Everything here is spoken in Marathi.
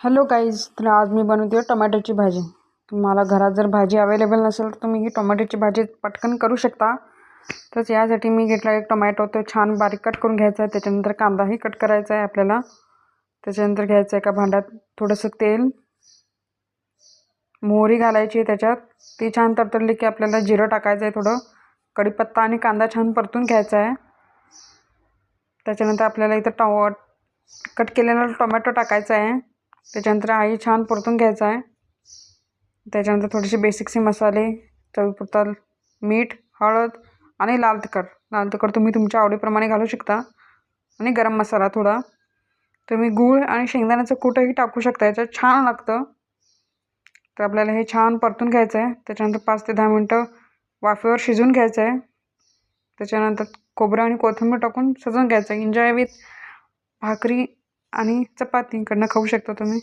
हॅलो गाईज, तर आज मी बनवते टोमॅटोची भाजी. तुम्हाला घरात जर भाजी अवेलेबल नसेल तर तुम्ही ही टोमॅटोची भाजी पटकन करू शकता. तर यासाठी मी घेतला एक टोमॅटो, तो छान बारीक कट करून घ्यायचा आहे. त्याच्यानंतर कांदाही कट करायचा आहे आपल्याला. त्याच्यानंतर घ्यायचं एका भांड्यात थोडंसं तेल, मोहरी घालायची आहे त्याच्यात. ती छान तडतडली की आपल्याला जिरं टाकायचं आहे, थोडं कढीपत्ता आणि कांदा छान परतून घ्यायचा आहे. त्याच्यानंतर आपल्याला इथं कट केलेला टोमॅटो टाकायचा आहे. त्याच्यानंतर आई छान परतून घ्यायचा आहे. त्याच्यानंतर थोडेसे बेसिकचे मसाले, चवीपुरता मीठ, हळद आणि लाल तिखट तुम्ही तुमच्या आवडीप्रमाणे घालू शकता. आणि गरम मसाला थोडा. तुम्ही गूळ आणि शेंगदाण्याचं कूटही टाकू शकता, याच्यात छान लागतं. तर आपल्याला हे छान परतून घ्यायचं आहे. त्याच्यानंतर 5 ते 10 मिनटं वाफेवर शिजवून घ्यायचं आहे. त्याच्यानंतर खोबरं आणि कोथिंबीर टाकून शिजवून घ्यायचं आहे. एन्जॉय विथ भाकरी आणि चपातीकडनं खाऊ शकता तुम्ही.